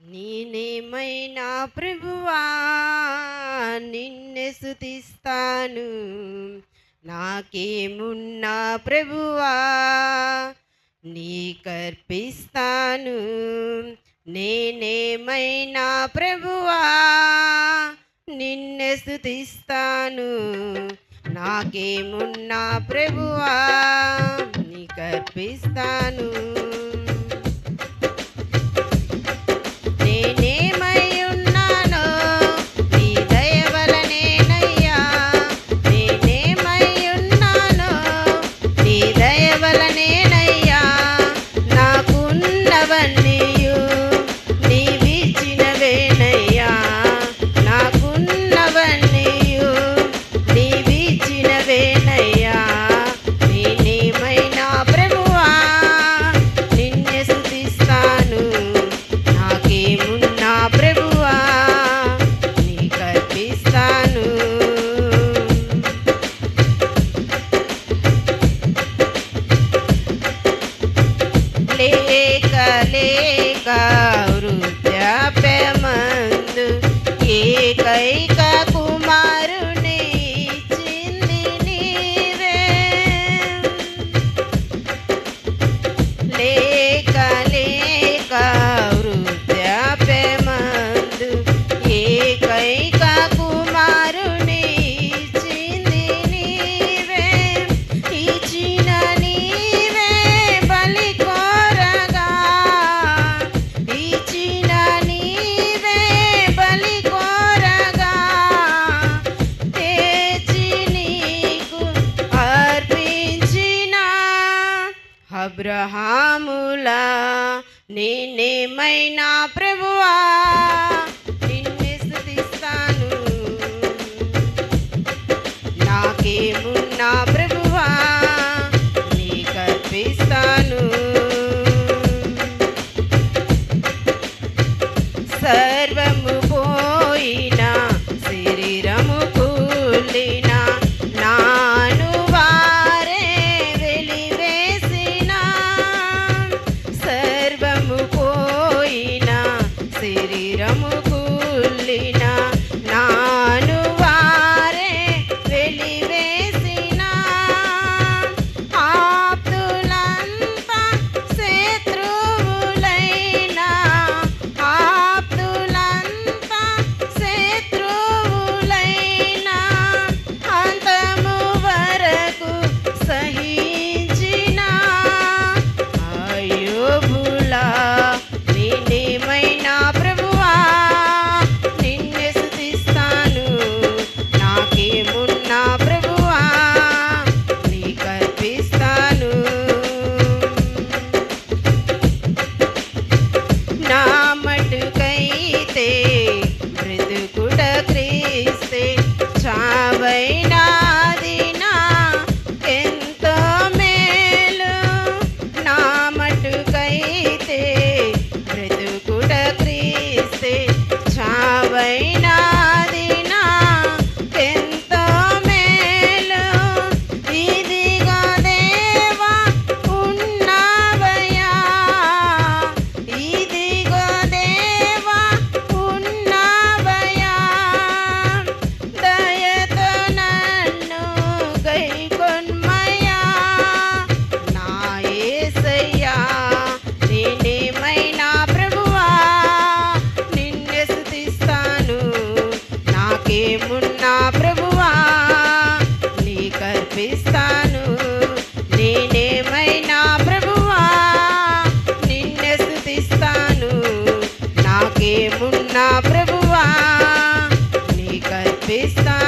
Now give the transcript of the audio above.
నేనేమైనా ప్రభువా నిన్నే స్తుతిస్తాను. నాకేమున్నా ప్రభువా నీకర్పిస్తాను. నేనేమైనా ప్రభువా నిన్నే స్తుతిస్తాను. నాకేమున్నా ప్రభువా నీకర్పిస్తాను. నేనేమై ఉన్నానో నీ దయ వలనేనయ్యా. నేనేమై ఉన్నానో నీ దయ వలనేనయ్యా. నాకున్నవన్నీయు నీవిచ్చినవేనయ్యా. నాకున్నవన్నీయు నీవిచ్చినవేనయ్యా. నేనేమైనా ప్రభువా నిన్నే స్తుతిస్తాను. నాకేమున్నా ప్రభువా నీకర్పిస్తాను. లేక లేక వృద్ధాప్యమందు ఏకైక కుమారుని ఇచ్చింది నీవే. లేక లేక వృద్ధాప్యమందు ఏకైక కుమారుని ఇచ్చింది నీవే. ఇచ్చిన నీవే బలి కోరగా. ఇచ్చిన నీవే బలి కోరగా. తెచ్చి నీకు అర్పించిన అబ్రహాములా నేనేమైనా ప్రభువా నిన్నే స్తుతిస్తాను. నాకేమున్నా ప్రభువా నీకర్పిస్తాను. సర్వము పోయినా శరీరము కూలిన నాను వారే వెలివేసిన. సర్వము పోయినా శరీరము కూలిన నాను వారే వెలివేసిన. ఆప్తులంతా శత్రువులైనా. ఆప్తులంతా శత్రువులైనా. అంతము వరకు సహించిన అయోబులా నేనేమైనా ప్రభువా నిన్నే స్తుతిస్తాను. నాకేమున్నా ప్రభువా నీకర్పిస్తాను. నా మటుకైతే బ్రతుకుట క్రీస్తే. చావైనాది ఎంతో మేలు. నా మటుకైతే బ్రతుకుట క్రీస్తే. చావైనాది ఎంతో మేలు. ఇదిగో దేవా ఉన్నావయ్యా. ఇదిగో దేవా ఉన్నావయ్యా. దయతో నన్ను గైకొన్మయ్యా. నా యేసయ్యా నేనేమైనా ప్రభువా నిన్నే స్తుతిస్తాను. నాకేమున్నా ప్రభువా నీకర్పిస్తాను. నేనేమైనా ప్రభువా నిన్నే స్తుతిస్తాను. నాకేమున్నా ప్రభువా నీకర్పిస్తాను.